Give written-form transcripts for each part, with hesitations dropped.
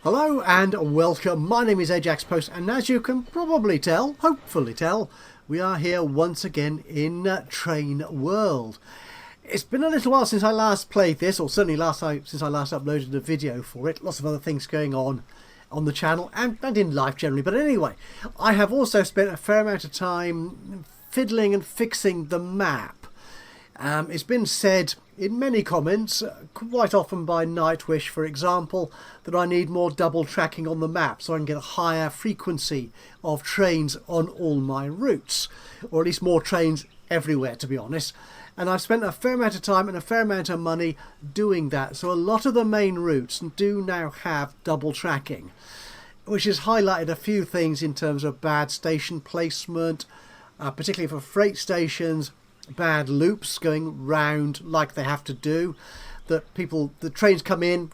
Hello and welcome. My name is Ajaxpost, and as you can probably tell, hopefully tell, we are here once again in Train World. It's been a little while since I last played this, or certainly since I last uploaded a video for it. Lots of other things going on the channel and in life generally. But anyway, I have also spent a fair amount of time fiddling and fixing the map. It's been said in many comments, quite often by Nightwish for example, that I need more double tracking on the map so I can get a higher frequency of trains on all my routes, or at least more trains everywhere, to be honest. And I've spent a fair amount of time and a fair amount of money doing that, so a lot of the main routes do now have double tracking, which has highlighted a few things in terms of bad station placement, particularly for freight stations, bad loops going round like they have to do, that the trains come in,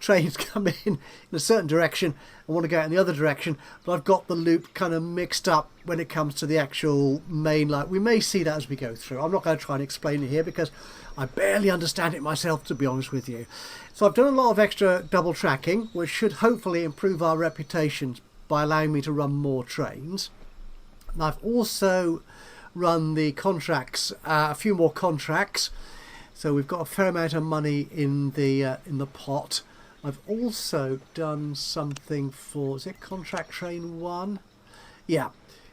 trains come in a certain direction and want to go out in the other direction, but I've got the loop kind of mixed up when it comes to the actual main line. We may see that as we go through. I'm not going to try and explain it here because I barely understand it myself, to be honest with you. So I've done a lot of extra double tracking, which should hopefully improve our reputations by allowing me to run more trains. And I've also run the contracts, a few more contracts, so we've got a fair amount of money in the pot. I've also done something for, is it Contract Train 1? Yeah,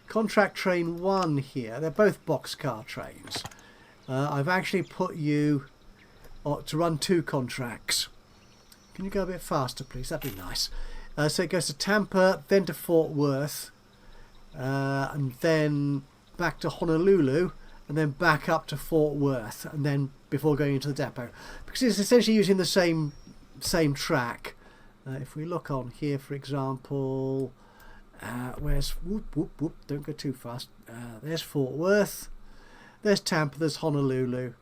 Contract Train 1 here. They're both boxcar trains. I've actually put you to run 2 contracts. Can you go a bit faster, please? That'd be nice. So it goes to Tampa, then to Fort Worth, and then back to Honolulu, and then back up to Fort Worth, and then before going into the depot, because it's essentially using the same track. If we look on here, for example, where's don't go too fast. There's Fort Worth, there's Tampa, there's Honolulu.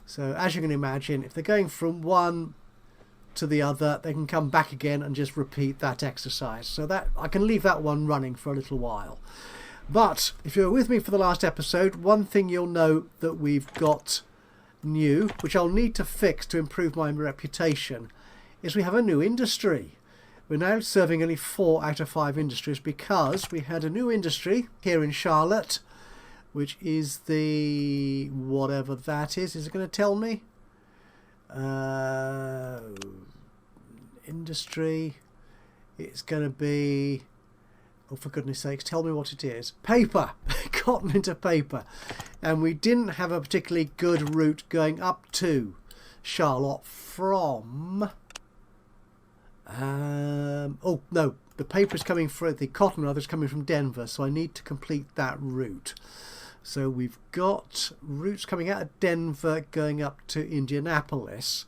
So as you can imagine, if they're going from one to the other, they can come back again and just repeat that exercise. So that I can leave that one running for a little while. But if you're with me for the last episode, one thing you'll know that we've got new, which I'll need to fix to improve my reputation, is we have a new industry. We're now serving only 4 out of 5 industries because we had a new industry here in Charlotte, which is the whatever that is. Is it going to tell me? Industry. It's going to be... oh, for goodness sakes, tell me what it is. Paper. Cotton into paper. And we didn't have a particularly good route going up to Charlotte from... oh, no. The paper is coming from... the cotton, rather, is coming from Denver. So I need to complete that route. So we've got routes coming out of Denver going up to Indianapolis.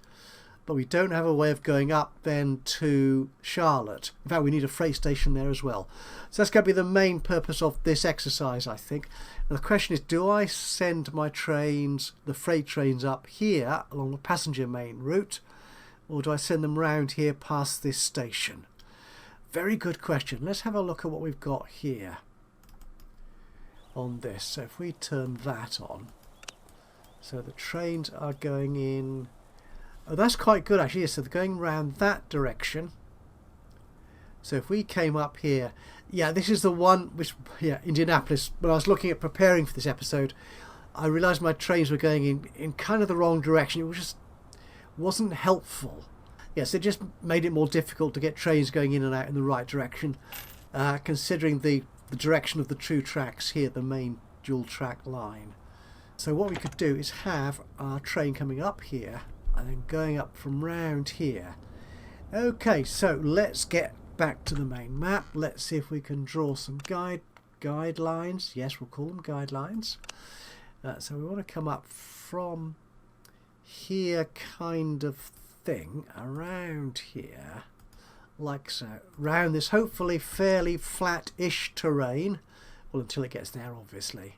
But we don't have a way of going up then to Charlotte. In fact, we need a freight station there as well. So that's going to be the main purpose of this exercise, I think. And the question is, do I send my trains, the freight trains, up here along the passenger main route, or do I send them round here past this station? Very good question. Let's have a look at what we've got here on this. So if we turn that on, so the trains are going in... oh, that's quite good actually. So they're going round that direction. So if we came up here, yeah, this is the one which, yeah, Indianapolis. When I was looking at preparing for this episode, I realised my trains were going in kind of the wrong direction. It just wasn't helpful. Yes, it just made it more difficult to get trains going in and out in the right direction, considering the direction of the true tracks here, the main dual track line. So what we could do is have our train coming up here and then going up from round here. Okay, so let's get back to the main map. Let's see if we can draw some guidelines. Yes, we'll call them guidelines. So we want to come up from here kind of thing around here, like so, round this hopefully fairly flat-ish terrain, well, until it gets there obviously,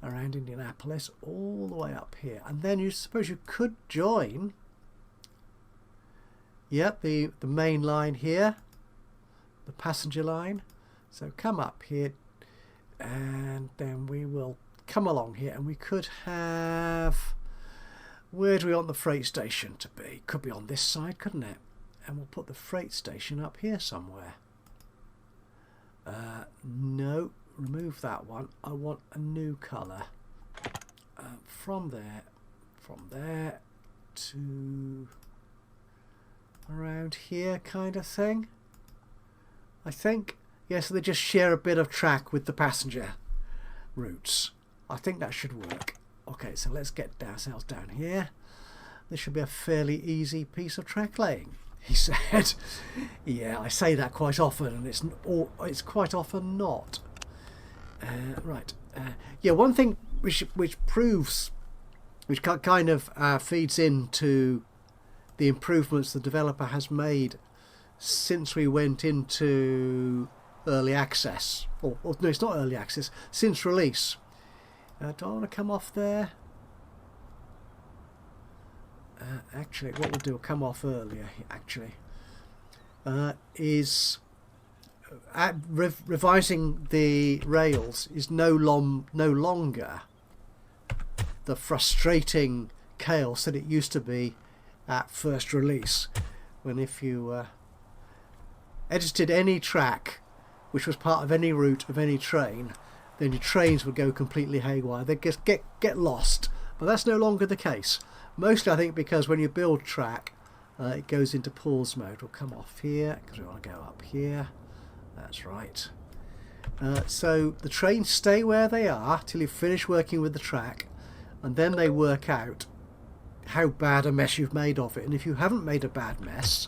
around Indianapolis all the way up here. And then you suppose you could join, yep, the main line here, the passenger line. So come up here and then we will come along here, and we could have, where do we want the freight station to be? Could be on this side, couldn't it? and we'll put the freight station up here somewhere. No, remove that one. I want a new colour. From there to around here kind of thing, I think. Yeah, so they just share a bit of track with the passenger routes. I think that should work. Okay, so let's get ourselves down here. This should be a fairly easy piece of track laying, he said. Yeah, I say that quite often, and it's quite often not. Right. Yeah, one thing which kind of feeds into the improvements the developer has made since we went into early access, or no, it's not early access, since release. Do I want to come off there? Actually, what we'll do, will come off earlier, actually, is revising the rails is no longer the frustrating chaos that it used to be at first release, when if you edited any track which was part of any route of any train, then your trains would go completely haywire. They'd just get lost. But that's no longer the case. Mostly, I think, because when you build track, it goes into pause mode. We'll come off here because we want to go up here. That's right. So the trains stay where they are till you finish working with the track, and then they work out how bad a mess you've made of it. And if you haven't made a bad mess,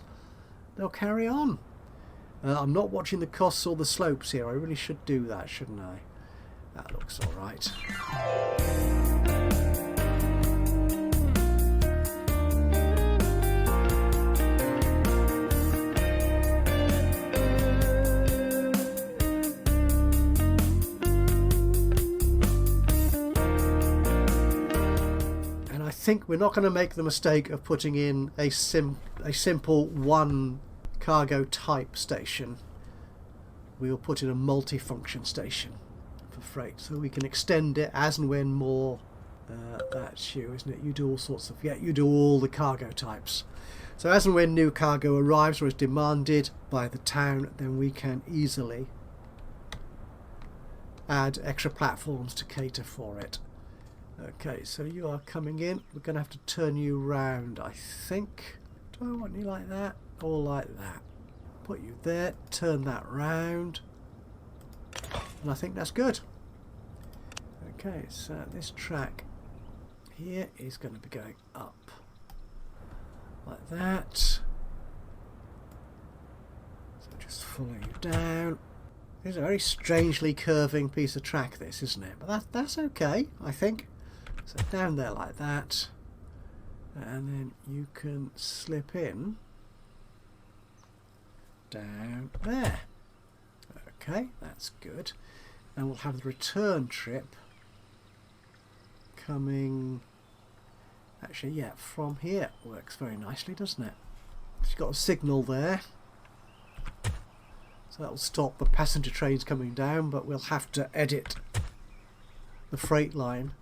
they'll carry on. I'm not watching the costs or the slopes here. I really should do that, shouldn't I? That looks all right. And I think we're not going to make the mistake of putting in a simple one cargo type station. We'll put in a multi-function station for freight, so we can extend it as and when more. That's you, isn't it? You do all sorts of, yeah, you do all the cargo types. So as and when new cargo arrives or is demanded by the town, then we can easily add extra platforms to cater for it. Okay, so you are coming in. We're going to have to turn you round, I think. Do I want you like that? Or like that? Put you there, turn that round, and I think that's good. Okay, so this track here is going to be going up like that. So just follow you down. It's a very strangely curving piece of track, this, isn't it? But that's okay, I think. So down there like that, and then you can slip in down there. Okay, that's good. And we'll have the return trip coming, actually, yeah, from here. Works very nicely, doesn't it? It's got a signal there, so that'll stop the passenger trains coming down, but we'll have to edit the freight line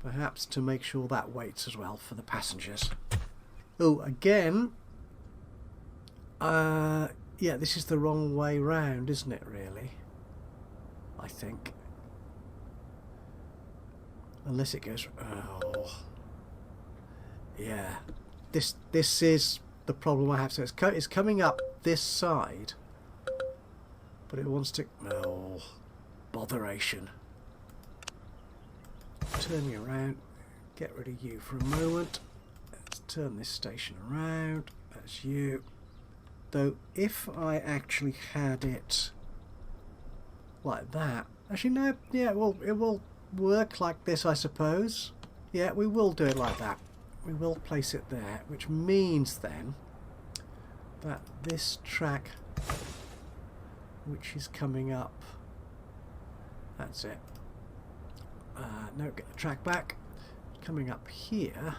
perhaps to make sure that waits as well for the passengers. Oh, again, yeah, this is the wrong way round, isn't it, really? I think. Unless it goes... Oh. Yeah. This is the problem I have. So it's coming up this side, but it wants to... Oh. Botheration. Turn you around. Get rid of you for a moment. Let's turn this station around. That's you. Though if I actually had it like that, actually no, yeah, well, it will work like this, I suppose. Yeah, we will do it like that. We will place it there, which means then that this track, which is coming up, that's it. No, get the track back. Coming up here,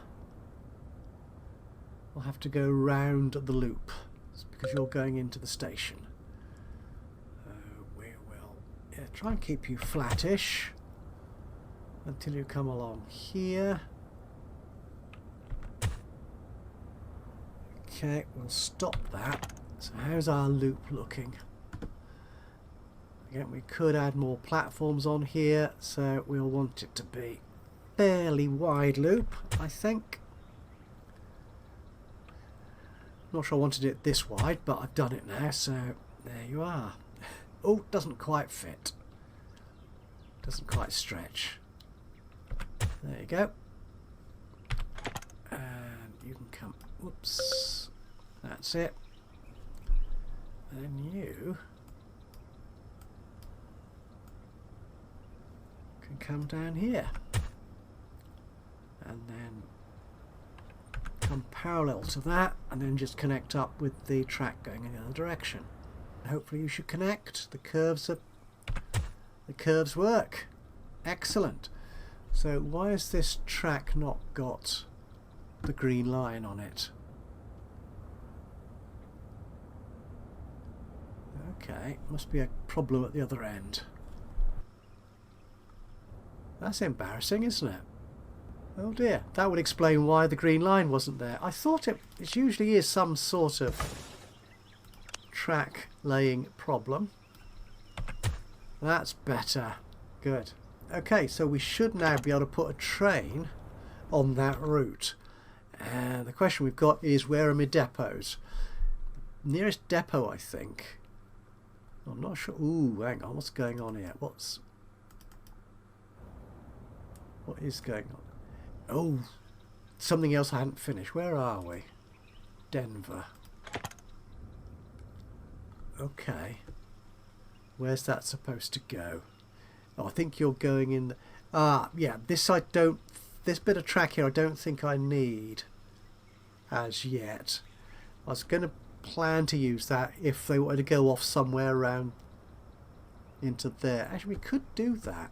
we'll have to go round the loop. Because you're going into the station. We will, yeah, try and keep you flattish until you come along here. Okay, we'll stop that. So how's our loop looking? Again, we could add more platforms on here, so we'll want it to be fairly wide loop, I think. Not sure I wanted it this wide, but I've done it now, so there you are. Oh, doesn't quite fit. Doesn't quite stretch. There you go. And you can come, whoops, that's it. And then you can come down here. And then come parallel to that, and then just connect up with the track going in the other direction. Hopefully you should connect. The curves work. Excellent. So why has this track not got the green line on it? Okay, must be a problem at the other end. That's embarrassing, isn't it? Oh dear, that would explain why the green line wasn't there. I thought it usually is some sort of track laying problem. That's better. Good. Okay, so we should now be able to put a train on that route. And the question we've got is, where are my depots? Nearest depot, I think. I'm not sure. Ooh, hang on, what's going on here? What is going on? Oh, something else I hadn't finished. Where are we? Denver. Okay. Where's that supposed to go? Oh, I think you're going in the... yeah, this bit of track here I don't think I need as yet. I was going to plan to use that if they wanted to go off somewhere around into there. Actually, we could do that.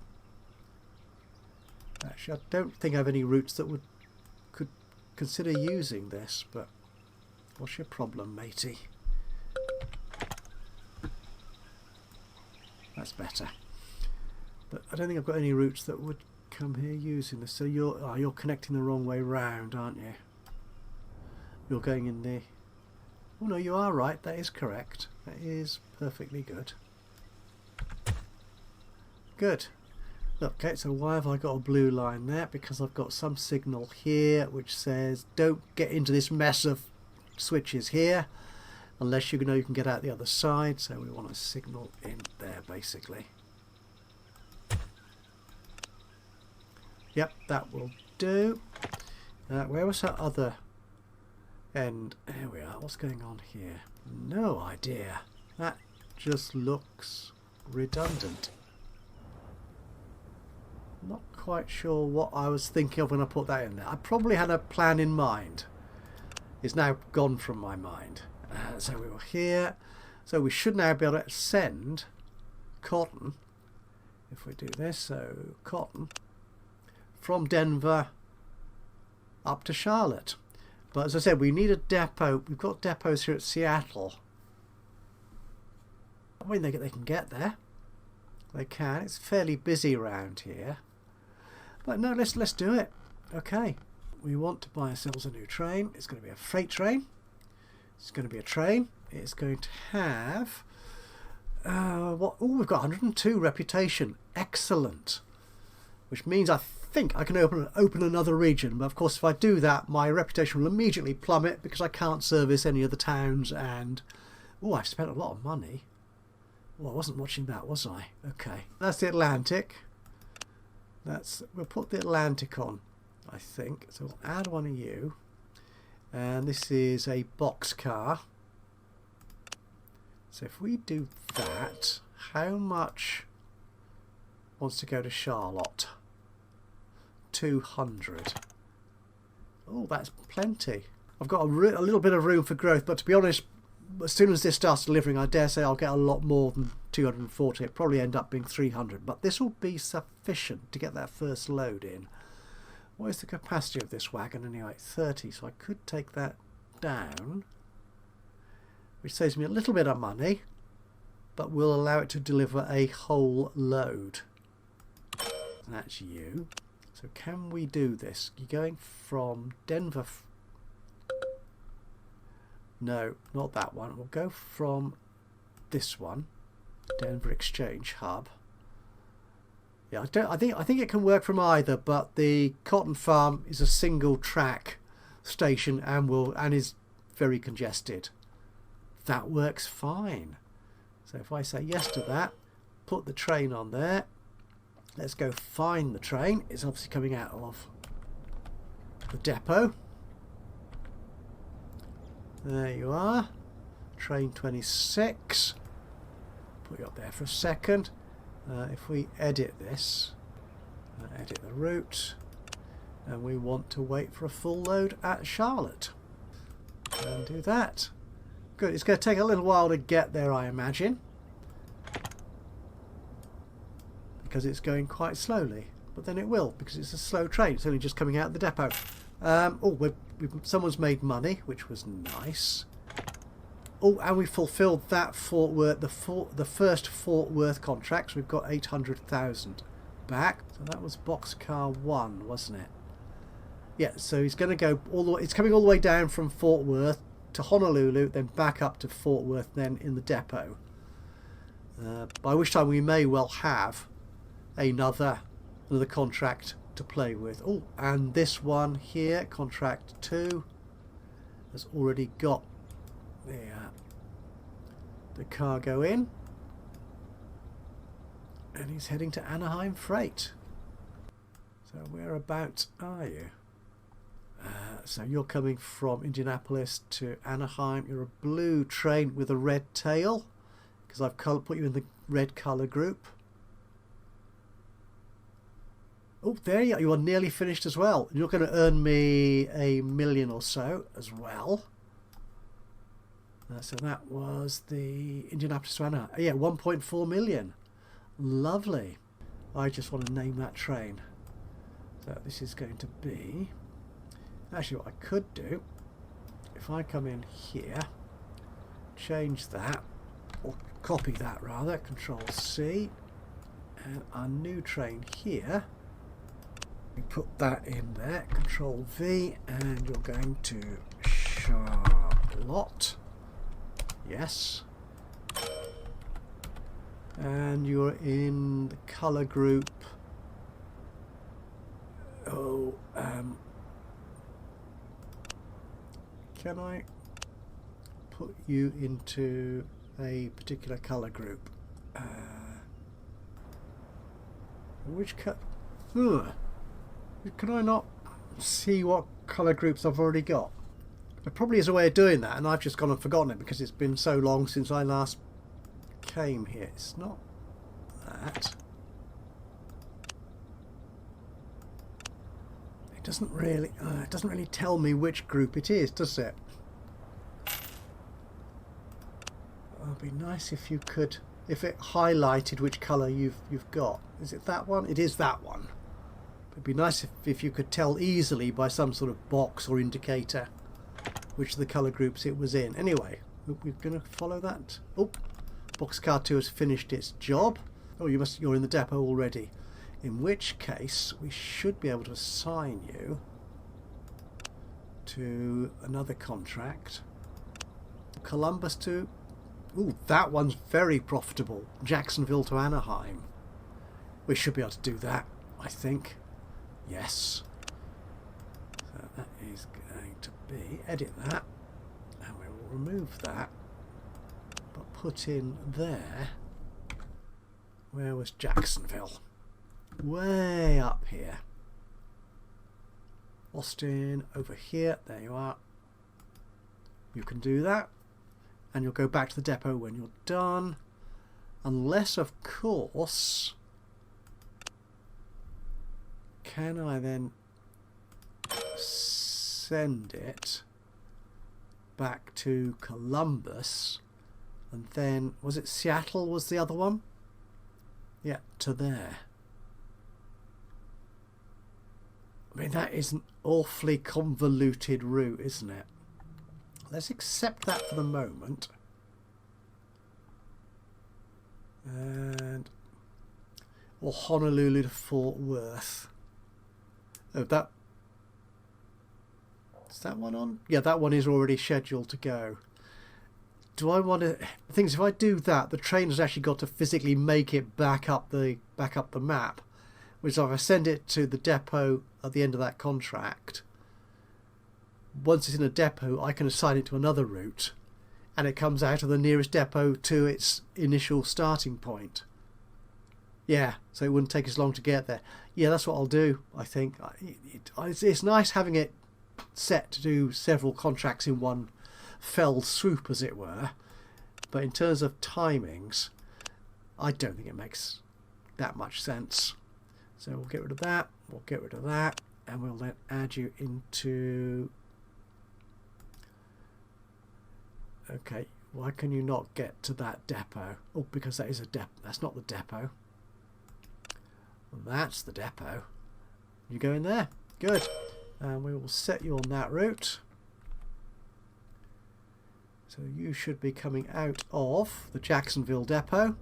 Actually, I don't think I have any routes that could consider using this, but what's your problem, matey? That's better. But I don't think I've got any routes that would come here using this. So you're connecting the wrong way round, aren't you? You're going in the... Oh no, you are right. That is correct. That is perfectly good. Good. Okay, so why have I got a blue line there? Because I've got some signal here which says don't get into this mess of switches here unless you know you can get out the other side. So we want a signal in there basically. Yep, that will do. Where was that other end? There we are. What's going on here? No idea. That just looks redundant. Not quite sure what I was thinking of when I put that in there. I probably had a plan in mind. It's now gone from my mind. So we were here. So we should now be able to send cotton. If we do this, so cotton from Denver up to Charlotte. But as I said, we need a depot. We've got depots here at Seattle. I mean, they can get there. They can. It's fairly busy around here. But no, let's do it. Okay. We want to buy ourselves a new train. It's going to be a freight train. It's going to be a train. It's going to have what? Oh, we've got 102 reputation. Excellent. Which means I think I can open another region. But of course, if I do that, my reputation will immediately plummet because I can't service any of the towns. And oh, I've spent a lot of money. Well, I wasn't watching that, was I? Okay, that's the Atlantic. We'll put the Atlantic on, I think. So we'll add one of you, and this is a boxcar. So if we do that, how much wants to go to Charlotte? 200. Oh, that's plenty. I've got a little bit of room for growth, but to be honest, as soon as this starts delivering, I dare say I'll get a lot more than 240. It'll probably end up being 300, but this will be sufficient to get that first load in. What is the capacity of this wagon anyway? 30, so I could take that down, which saves me a little bit of money, but will allow it to deliver a whole load. That's you. So can we do this? You're going from Denver... No, not that one. We'll go from this one, Denver Exchange Hub. Yeah, I think it can work from either, but the cotton farm is a single track station and is very congested. That works fine. So if I say yes to that, put the train on there. Let's go find the train. It's obviously coming out of the depot. There you are. Train 26. Put you up there for a second. If we edit this, edit the route, and we want to wait for a full load at Charlotte, and do that. Good. It's going to take a little while to get there, I imagine, because it's going quite slowly, but then it will, because it's a slow train. It's only just coming out of the depot. Someone's made money, which was nice. Oh, and we fulfilled that Fort Worth, the first Fort Worth contracts. We've got 800,000 back. So that was boxcar 1, wasn't it? Yeah. So he's going to go all the way. It's coming all the way down from Fort Worth to Honolulu, then back up to Fort Worth, then in the depot. By which time we may well have another contract to play with. Oh, and this one here, contract 2, has already got the cargo in, and he's heading to Anaheim Freight. So whereabouts are you? So you're coming from Indianapolis to Anaheim. You're a blue train with a red tail, because I've put you in the red colour group. Oh, there you are. You are nearly finished as well. You're going to earn me $1 million or so as well. So that was the Indianapolis to Anaheim. Yeah, 1.4 million. Lovely. I just want to name that train. So this is going to be... Actually, what I could do, if I come in here, change that, or copy that rather, Control C, and our new train here, we put that in there, Control V, and you're going to Charlotte. Yes. And you're in the colour group. Oh, can I put you into a particular colour group? Which cut? Can I not see what colour groups I've already got? There probably is a way of doing that, and I've just gone and forgotten it because it's been so long since I last came here. It's not that. It doesn't really tell me which group it is, does it? It'd be nice if you could, if it highlighted which colour you've got. Is it that one? It is that one. It'd be nice if you could tell easily by some sort of box or indicator which of the colour groups it was in. Anyway, we're going to follow that. Oh, boxcar 2 has finished its job. Oh, you're in the depot already. In which case, we should be able to assign you to another contract. Columbus to... Ooh, that one's very profitable. Jacksonville to Anaheim. We should be able to do that, I think. Yes. So that is going to be... Edit that. And we will remove that. But put in there... Where was Jacksonville? Way up here. Austin over here. There you are. You can do that. And you'll go back to the depot when you're done. Unless, of course... Can I then send it back to Columbus? And then... Was it Seattle was the other one? Yeah, to there. I mean, that is an awfully convoluted route, isn't it? Let's accept that for the moment. And... Or Honolulu to Fort Worth. Oh, is that one on? Yeah, that one is already scheduled to go. do I want to? The thing is, if I do that, the train has actually got to physically make it back up the map. Which, if I send it to the depot at the end of that contract, once it's in a depot, I can assign it to another route, and it comes out of the nearest depot to its initial starting point. Yeah, so it wouldn't take as long to get there. Yeah, that's what I'll do, I think. It's nice having it set to do several contracts in one fell swoop, as it were. But in terms of timings, I don't think it makes that much sense. So we'll get rid of that, we'll get rid of that, and we'll then add you into... Okay, why can you not get to that depot? Oh, because that is a depot. That's not the depot. That's the depot. You go in there. Good. And we will set you on that route. So you should be coming out of the Jacksonville depot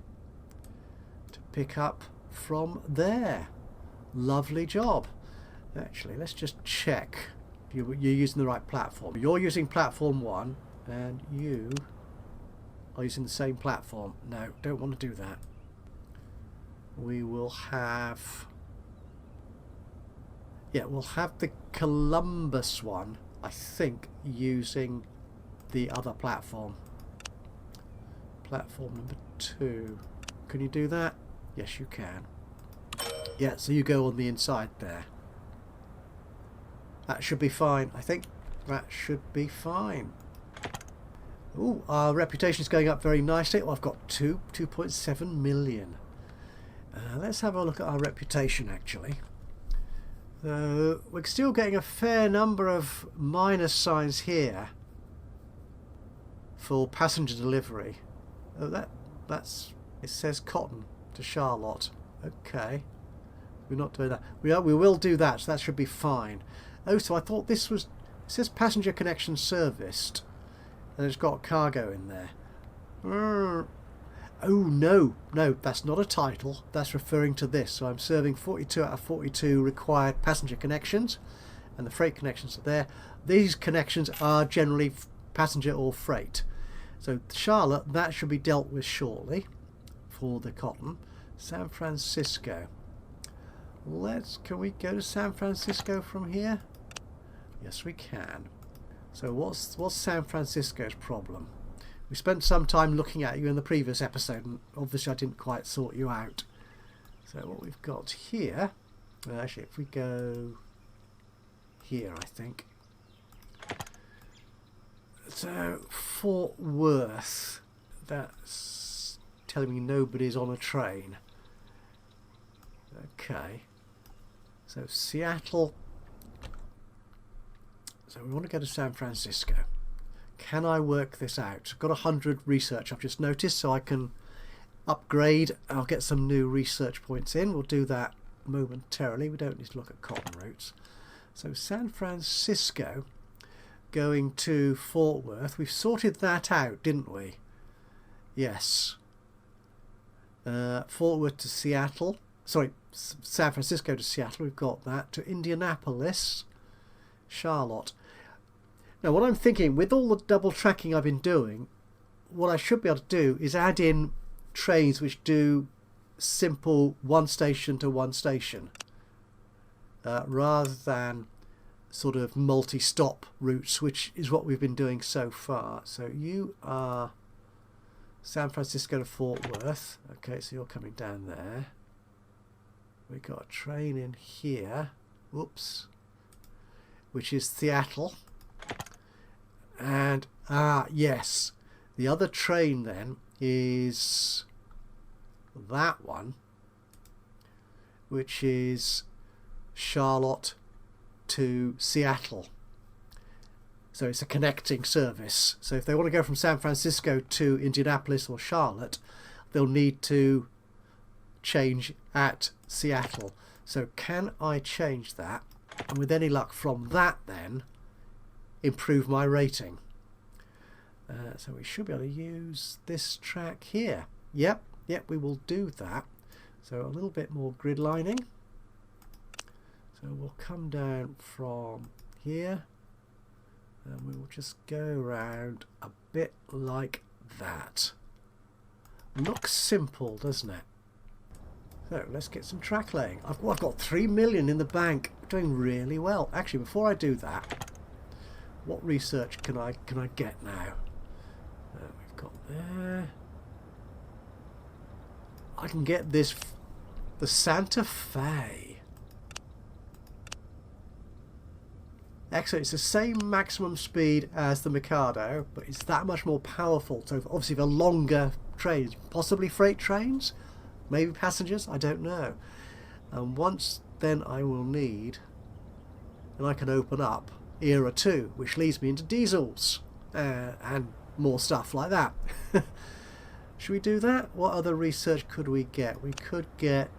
to pick up from there. Lovely job. Actually, let's just check you're using the right platform. You're using platform 1 and you are using the same platform. No, don't want to do that. We will have... Yeah, we'll have the Columbus one, I think, using the other platform. Platform number 2. Can you do that? Yes, you can. Yeah, so you go on the inside there. That should be fine. I think that should be fine. Ooh, our reputation is going up very nicely. Oh, I've got 2.7 million. Let's have a look at our reputation, actually. We're still getting a fair number of minus signs here for passenger delivery. Oh, that's it says cotton to Charlotte. Okay, we're not doing that. We will do that, so that should be fine. Oh, so I thought this was... It says passenger connection serviced, and it's got cargo in there. Oh no, that's not a title. That's referring to this. So I'm serving 42 out of 42 required passenger connections, and the freight connections are there. These connections are generally passenger or freight. So Charlotte, that should be dealt with shortly for the cotton. San Francisco. Can we go to San Francisco from here? Yes, we can. So what's San Francisco's problem? We spent some time looking at you in the previous episode, and obviously I didn't quite sort you out. So what we've got here, actually if we go here, I think. So Fort Worth, that's telling me nobody's on a train. Okay. So Seattle. So we want to go to San Francisco. Can I work this out? I've got 100 research I've just noticed, so I can upgrade. I'll get some new research points in. We'll do that momentarily. We don't need to look at cotton routes. So San Francisco going to Fort Worth. We've sorted that out, didn't we? Yes. Fort Worth to Seattle. Sorry, San Francisco to Seattle. We've got that. To Indianapolis. Charlotte. Now what I'm thinking, with all the double tracking I've been doing, what I should be able to do is add in trains which do simple one station to one station, rather than sort of multi-stop routes, which is what we've been doing so far. So you are San Francisco to Fort Worth. Okay, so you're coming down there. We've got a train in here. Whoops. Which is Seattle. And yes, the other train then is that one, which is Charlotte to Seattle. So it's a connecting service. So if they want to go from San Francisco to Indianapolis or Charlotte, they'll need to change at Seattle. So can I change that? And with any luck from that then improve my rating. So we should be able to use this track here. Yep, we will do that. So a little bit more grid lining. So we'll come down from here and we will just go around a bit like that. Looks simple, doesn't it? So let's get some track laying. I've got 3 million in the bank. Doing really well. Actually, before I do that, what research can I get now? We've got there. I can get this, the Santa Fe. Excellent. It's the same maximum speed as the Mikado, but it's that much more powerful. So obviously for longer trains, possibly freight trains, maybe passengers, I don't know. And once then I will need, and I can open up Era 2, which leads me into diesels and more stuff like that. Should we do that? What other research could we get? We could get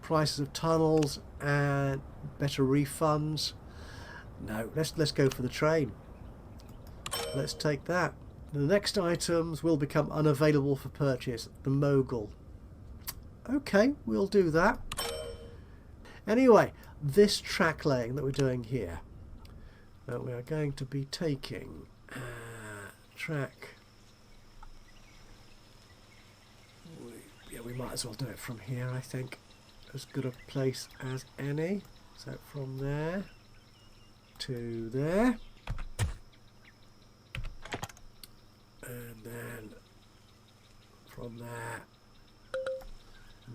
prices of tunnels and better refunds. No, let's go for the train. Let's take that. The next items will become unavailable for purchase. The Mogul. Okay, we'll do that. Anyway, this track laying that we're doing here, we are going to be taking track. Yeah, we might as well do it from here, I think. As good a place as any. So from there to there. And then from there.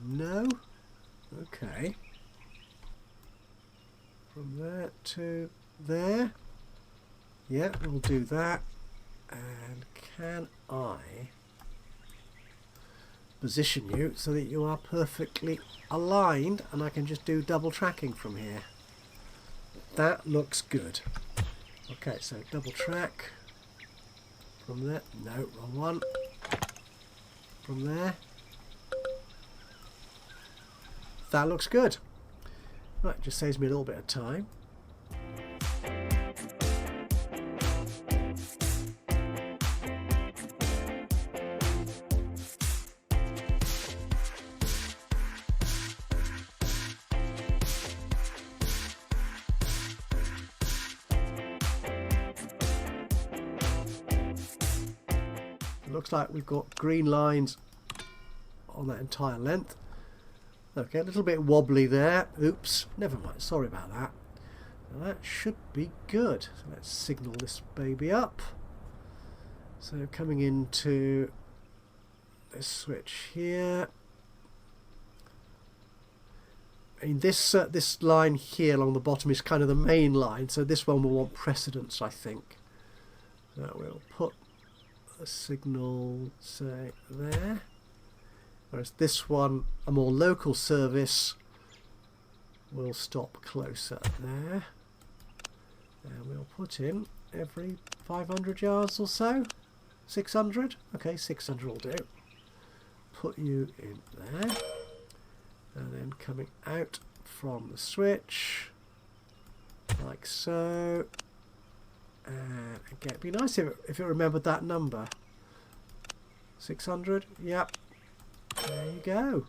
No. Okay. From there to there. Yeah, we'll do that. And can I position you so that you are perfectly aligned and I can just do double tracking from here? That looks good. Okay, so double track from there. No, wrong one. From there. That looks good. Right, just saves me a little bit of time. Looks like we've got green lines on that entire length. Okay, a little bit wobbly there. Oops, never mind, sorry about that. So that should be good. So let's signal this baby up. So coming into this switch here. And this line here along the bottom is kind of the main line, so this one will want precedence, I think. So we'll put a signal, say, there. Whereas this one, a more local service, will stop closer there. And we'll put in every 500 yards or so. 600? Okay, 600 will do. Put you in there. And then coming out from the switch, like so. And again, it'd be nice if it remembered that number. 600, yep. There you go.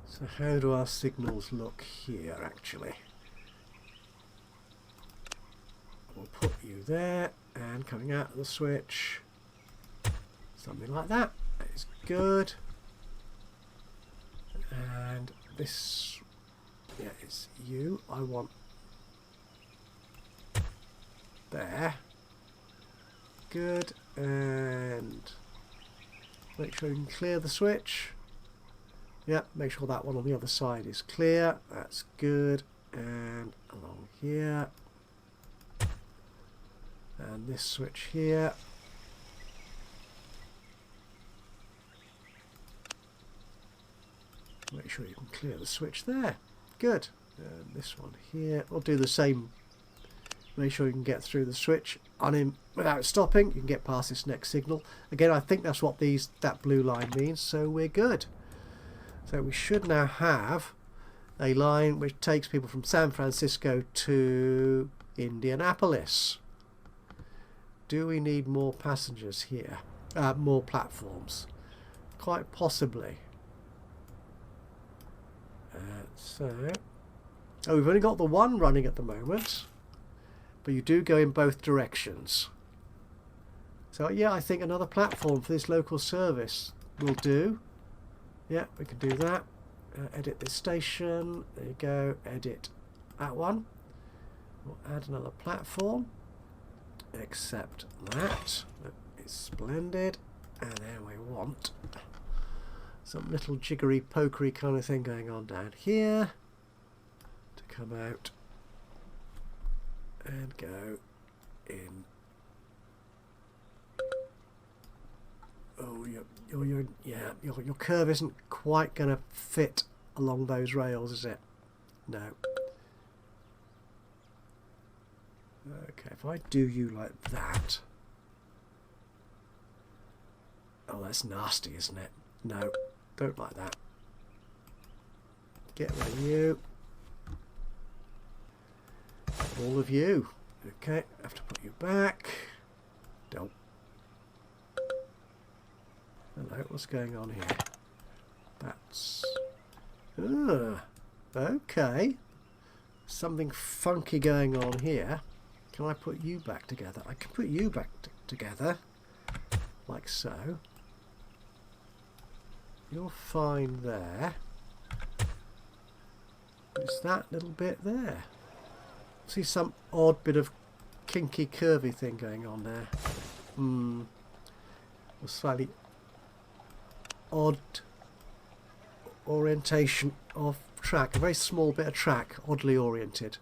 So how do our signals look here, actually? We'll put you there, and coming out of the switch, something like that. That is good. And this, yeah, is you. I want there. Good. And make sure you can clear the switch. Yeah, make sure that one on the other side is clear. That's good. And along here. And this switch here. Make sure you can clear the switch there. Good. And this one here. We'll do the same. Make sure you can get through the switch on him without stopping. You can get past this next signal. Again, I think that's what that blue line means, so we're good. So we should now have a line which takes people from San Francisco to Indianapolis. Do we need more passengers here? More platforms? Quite possibly. Oh, we've only got the one running at the moment. But you do go in both directions. So yeah, I think another platform for this local service will do. Yeah, we can do that. Edit this station. There you go. Edit that one. We'll add another platform. Accept that. It's splendid. And then we want some little jiggery pokery kind of thing going on down here to come out and go in. Oh, your curve isn't quite going to fit along those rails, is it? No. Okay, if I do you like that. Oh, that's nasty, isn't it? No, don't like that. Get rid of you. All of you. Okay, have to put you back. Don't. Hello, what's going on here? That's... okay. Something funky going on here. Can I put you back together? I can put you back together. Like so. You're fine there. It's that little bit there. See some odd bit of kinky curvy thing going on there. A slightly odd orientation of track. A very small bit of track, oddly oriented.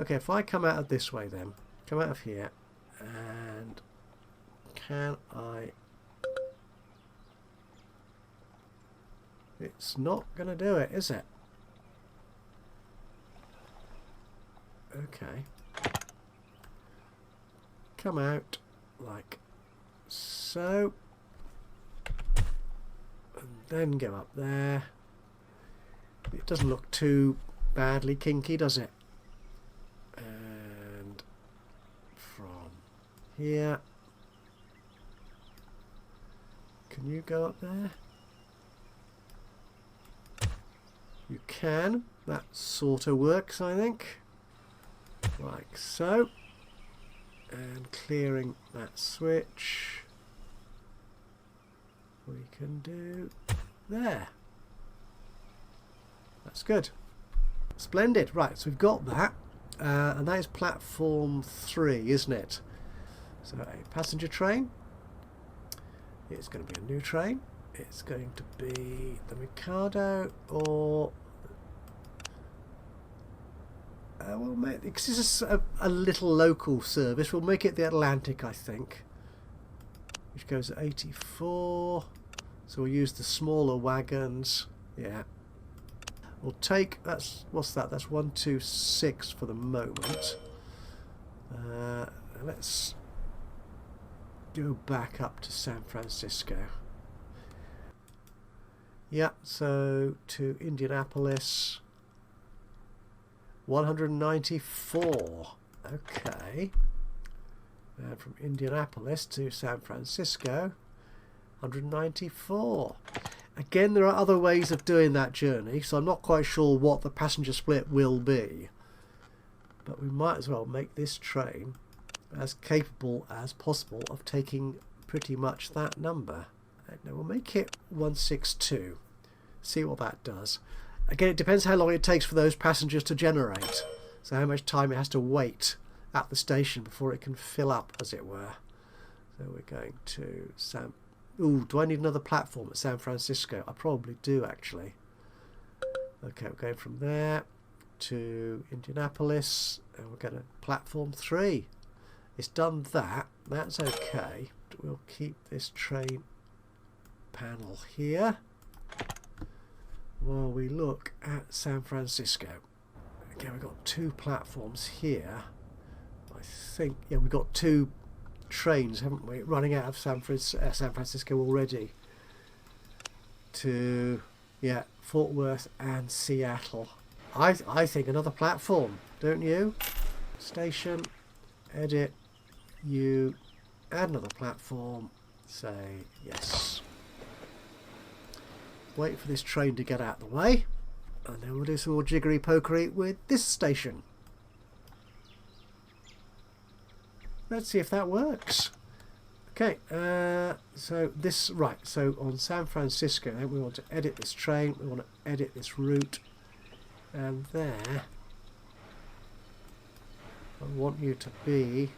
Okay, if I come out of this way then. Come out of here. And can I... It's not going to do it, is it? Okay. Come out like so. And then go up there. It doesn't look too badly kinky, does it? And from here. Can you go up there? You can. That sort of works, I think. Like so. And clearing that switch. We can do there. That's good. Splendid. Right, so we've got that. And that is platform 3, isn't it? So a passenger train. It's going to be a new train. It's going to be the Mikado, or we'll make, because this is a little local service, we'll make it the Atlantic, I think, which goes at 84. So we'll use the smaller wagons. Yeah, we'll take, that's, what's that? That's 126 for the moment. Let's go back up to San Francisco. Yeah, so to Indianapolis, 194. Okay. And from Indianapolis to San Francisco, 194. Again, there are other ways of doing that journey, so I'm not quite sure what the passenger split will be. But we might as well make this train as capable as possible of taking pretty much that number. Now we'll make it 162. See what that does. Again, it depends how long it takes for those passengers to generate. So how much time it has to wait at the station before it can fill up, as it were. So we're going to San... Ooh, do I need another platform at San Francisco? I probably do, actually. Okay, we're going from there to Indianapolis. And we're going to platform 3. It's done that. That's okay. We'll keep this train panel here while we look at San Francisco. Okay, we've got 2 platforms here. I think, yeah, we've got 2 trains, haven't we, running out of San Francisco already to, yeah, Fort Worth and Seattle. I think another platform, don't you? Station, edit, you, add another platform, say yes. Wait for this train to get out of the way, and then we'll do some more jiggery pokery with this station. Let's see if that works. Okay, so this, right, so on San Francisco, then we want to edit this train, we want to edit this route, and there, I want you to be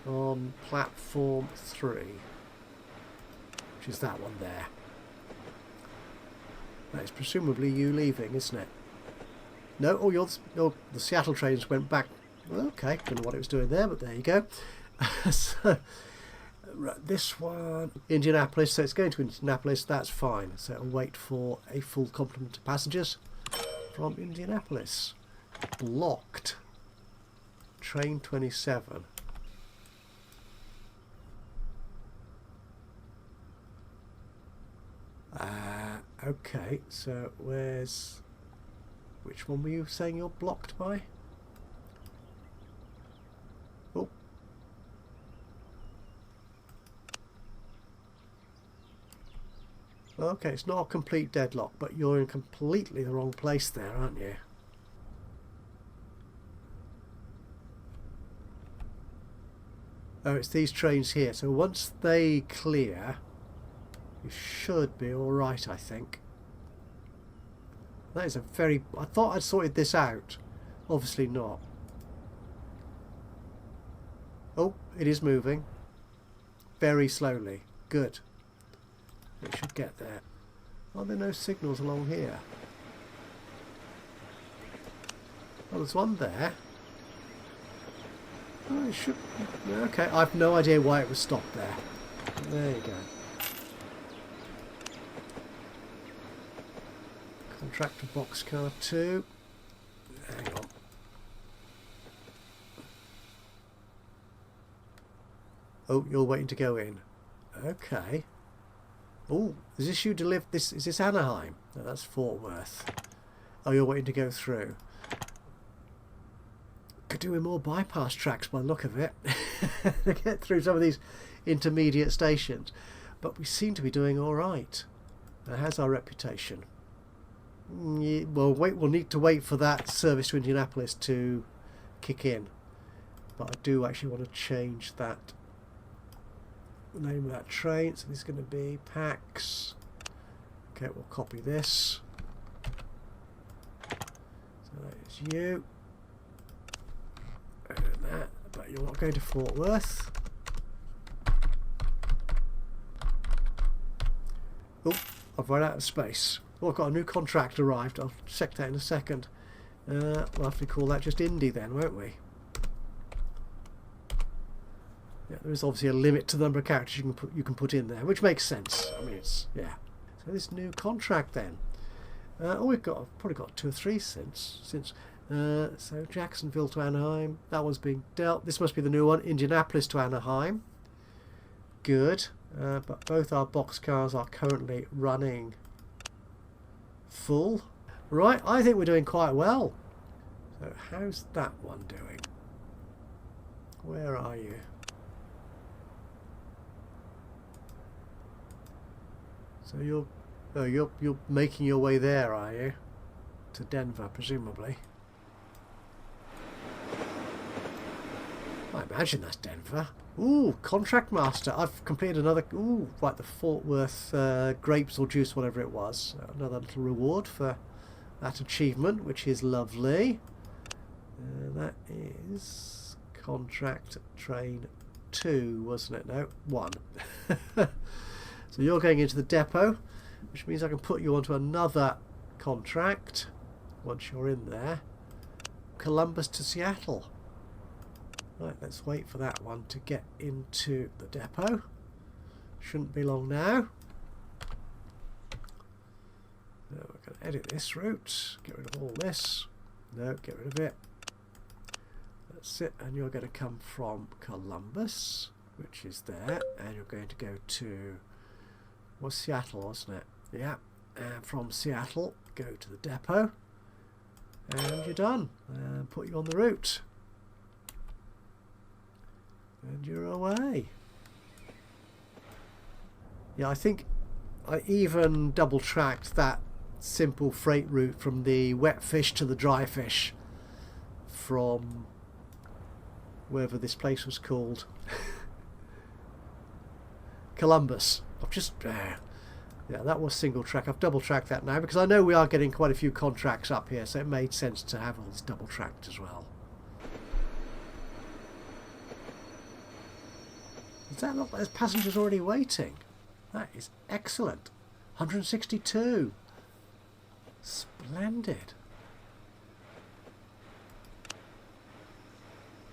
on platform 3, which is that one there. That is presumably you leaving, isn't it? No, oh, the Seattle trains went back. Okay, don't know what it was doing there, but there you go. So, right, this one, Indianapolis, so it's going to Indianapolis, that's fine. So it'll wait for a full complement of passengers from Indianapolis. Blocked. Train 27. Okay, so where's... Which one were you saying you're blocked by? Oh. Okay, it's not a complete deadlock, but you're in completely the wrong place there, aren't you? Oh, it's these trains here. So once they clear, you should be alright, I think. That is a very... I thought I'd sorted this out. Obviously not. Oh, it is moving. Very slowly. Good. It should get there. Are there no signals along here? Oh, there's one there. Oh, it should... Okay, I've no idea why it was stopped there. There you go. Contractor boxcar 2. Hang on. Oh, you're waiting to go in. Okay. Oh, is this you delivered this? Is this Anaheim? No, that's Fort Worth. Oh, you're waiting to go through. Could do with more bypass tracks by the look of it. To get through some of these intermediate stations. But we seem to be doing all right. Now, how's our reputation? Yeah, well, we'll need to wait for that service to Indianapolis to kick in. But I do actually want to change that. The name of that train. So this is going to be PAX. Okay, we'll copy this. So that is you. And that, but you're not going to Fort Worth. Oh, I've run out of space. Oh, I've got a new contract arrived. I'll check that in a second. We'll have to call that just Indy then, won't we? Yeah, there is obviously a limit to the number of characters you can put in there, which makes sense. I mean, it's yeah. So this new contract then. Oh, I've probably got 2 or 3 since. So Jacksonville to Anaheim. That one's being dealt. This must be the new one. Indianapolis to Anaheim. Good. But both our boxcars are currently running full. Right, I think we're doing quite well. So how's that one doing? Where are you? So you're making your way there, are you? To Denver, presumably. I imagine that's Denver. Ooh, contract master. I've completed another... Ooh, right, the Fort Worth grapes or juice, whatever it was. Another little reward for that achievement, which is lovely. That is contract train 2, wasn't it? No, 1. So you're going into the depot, which means I can put you onto another contract once you're in there. Columbus to Seattle. Right, let's wait for that one to get into the depot. Shouldn't be long now. Now we're going to edit this route. Get rid of all this. No, get rid of it. That's it. And you're going to come from Columbus, which is there. And you're going to go to... was Seattle, wasn't it? Yeah. And from Seattle, go to the depot. And you're done. And put you on the route. And you're away. Yeah, I think I even double tracked that simple freight route from the wet fish to the dry fish from wherever this place was called. Columbus. I've just... yeah, that was single track. I've double tracked that now because I know we are getting quite a few contracts up here, so it made sense to have all this double tracked as well. Does that look like there's passengers already waiting? That is excellent. 162. Splendid.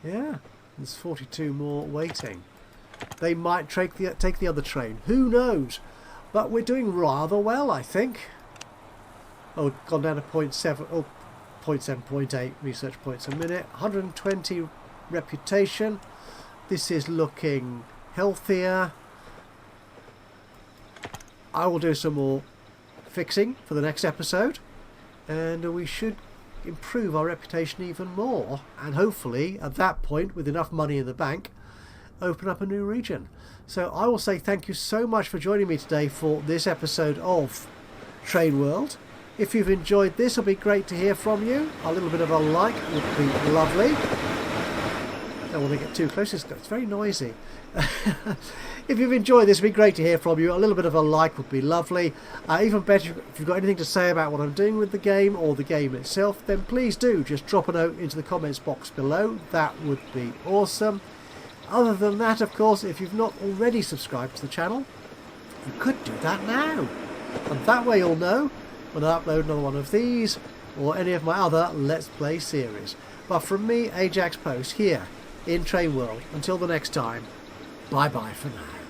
Yeah, there's 42 more waiting. They might take the other train. Who knows? But we're doing rather well, I think. Oh, gone down to 0.7. Oh, 0.7, 0.8 research points a minute. 120 reputation. This is looking healthier. I will do some more fixing for the next episode. And we should improve our reputation even more. And hopefully, at that point, with enough money in the bank, open up a new region. So I will say thank you so much for joining me today for this episode of Train World. If you've enjoyed this, it'll be great to hear from you. A little bit of a like would be lovely. Don't want to get too close, it's very noisy. If you've enjoyed this, it'd be great to hear from you. A little bit of a like would be lovely. Even better, if you've got anything to say about what I'm doing with the game or the game itself, then please do just drop a note into the comments box below. That would be awesome. Other than that, of course, if you've not already subscribed to the channel, you could do that now. And that way you'll know when I upload another one of these or any of my other Let's Play series. But from me, Ajaxpost, here in Train World, until the next time, bye-bye for now.